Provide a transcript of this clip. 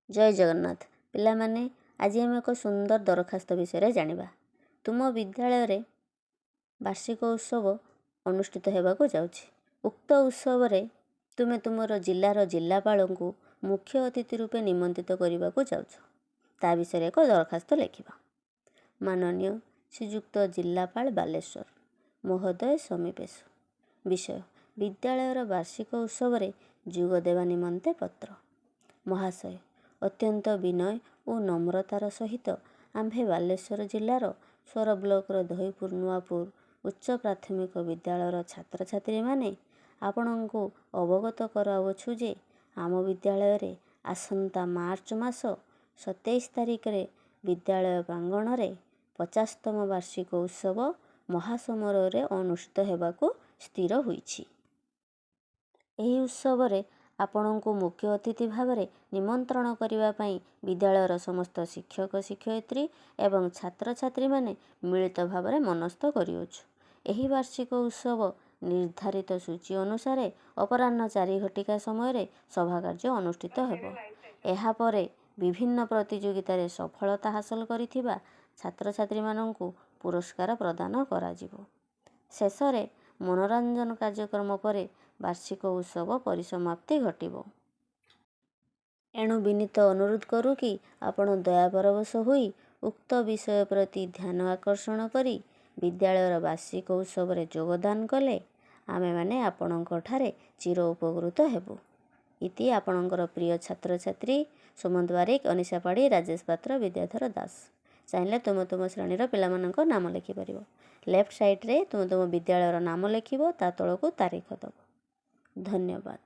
ଜୟ ଜଗନ୍ନାଥ। ପିଲାମାନେ, ଆଜି ଆମେ ଏକ ସୁନ୍ଦର ଦରଖାସ୍ତ ବିଷୟରେ ଜାଣିବା। ତୁମ ବିଦ୍ୟାଳୟରେ ବାର୍ଷିକ ଉତ୍ସବ ଅନୁଷ୍ଠିତ ହେବାକୁ ଯାଉଛି। ଉକ୍ତ ଉତ୍ସବରେ ତୁମେ ତୁମର ଜିଲ୍ଲାର ଜିଲ୍ଲାପାଳଙ୍କୁ ମୁଖ୍ୟ ଅତିଥି ରୂପେ ନିମନ୍ତ୍ରିତ କରିବାକୁ ଯାଉଛ। ତା ବିଷୟରେ ଏକ ଦରଖାସ୍ତ ଲେଖିବ। ମାନନୀୟ ଶ୍ରୀଯୁକ୍ତ ଜିଲ୍ଲାପାଳ ବାଲେଶ୍ୱର ମହୋଦୟ ସମୀପେଶ। ବିଷୟ: ବିଦ୍ୟାଳୟର ବାର୍ଷିକ ଉତ୍ସବରେ ଯୋଗ ଦେବା ନିମନ୍ତେ ପତ୍ର। ମହାଶୟ, ଅତ୍ୟନ୍ତ ବିନୟ ଓ ନମ୍ରତାର ସହିତ ଆମ୍ଭେ ବାଲେଶ୍ୱର ଜିଲ୍ଲାର ସୋର ବ୍ଲକର ଦହିପୁର ନୂଆପୁର ଉଚ୍ଚ ପ୍ରାଥମିକ ବିଦ୍ୟାଳୟର ଛାତ୍ରଛାତ୍ରୀମାନେ ଆପଣଙ୍କୁ ଅବଗତ କରାଉଛୁ ଯେ ଆମ ବିଦ୍ୟାଳୟରେ ଆସନ୍ତା ମାର୍ଚ୍ଚ ମାସ 27 ତାରିଖରେ ବିଦ୍ୟାଳୟ ପ୍ରାଙ୍ଗଣରେ 50ତମ ବାର୍ଷିକ ଉତ୍ସବ ମହାସମାରୋହରେ ଅନୁଷ୍ଠିତ ହେବାକୁ ସ୍ଥିର ହୋଇଛି। ଏହି ଉତ୍ସବରେ ଆପଣଙ୍କୁ ମୁଖ୍ୟ ଅତିଥି ଭାବରେ ନିମନ୍ତ୍ରଣ କରିବା ପାଇଁ ବିଦ୍ୟାଳୟର ସମସ୍ତ ଶିକ୍ଷକ ଶିକ୍ଷୟିତ୍ରୀ ଏବଂ ଛାତ୍ରଛାତ୍ରୀମାନେ ମିଳିତ ଭାବରେ ମନସ୍ଥ କରିଅଛୁ। ଏହି ବାର୍ଷିକ ଉତ୍ସବ ନିର୍ଦ୍ଧାରିତ ସୂଚୀ ଅନୁସାରେ ଅପରାହ୍ନ 4 ଘଟିକା ସମୟରେ ସଭାକାର୍ଯ୍ୟ ଅନୁଷ୍ଠିତ ହେବ। ଏହାପରେ ବିଭିନ୍ନ ପ୍ରତିଯୋଗିତାରେ ସଫଳତା ହାସଲ କରିଥିବା ଛାତ୍ରଛାତ୍ରୀମାନଙ୍କୁ ପୁରସ୍କାର ପ୍ରଦାନ କରାଯିବ। ଶେଷରେ ମନୋରଞ୍ଜନ କାର୍ଯ୍ୟକ୍ରମ ପରେ ବାର୍ଷିକ ଉତ୍ସବ ପରିସମାପ୍ତି ଘଟିବ। ଏଣୁ ବିନୀତ ଅନୁରୋଧ କରୁ କି ଆପଣ ଦୟାପରବଶ ହୋଇ ଉକ୍ତ ବିଷୟ ପ୍ରତି ଧ୍ୟାନ ଆକର୍ଷଣ କରି ବିଦ୍ୟାଳୟର ବାର୍ଷିକ ଉତ୍ସବରେ ଯୋଗଦାନ କଲେ ଆମେମାନେ ଆପଣଙ୍କଠାରେ ଚିର ଉପକୃତ ହେବୁ। ଇତି ଆପଣଙ୍କର ପ୍ରିୟ ଛାତ୍ରଛାତ୍ରୀ ସୁମନ୍ତ ବାରିକ, ଅନିଶା ପାଢ଼ୀ, ରାଜେଶ ପାତ୍ର, ବିଦ୍ୟାଧର ଦାସ। ଚାହିଁଲେ ତୁମ ଶ୍ରେଣୀର ପିଲାମାନଙ୍କ ନାମ ଲେଖିପାରିବ। ଲେଫ୍ଟ ସାଇଡ଼୍ରେ ତୁମ ବିଦ୍ୟାଳୟର ନାମ ଲେଖିବ, ତା ତଳକୁ ତାରିଖ ଦେବ। ଧନ୍ୟବାଦ।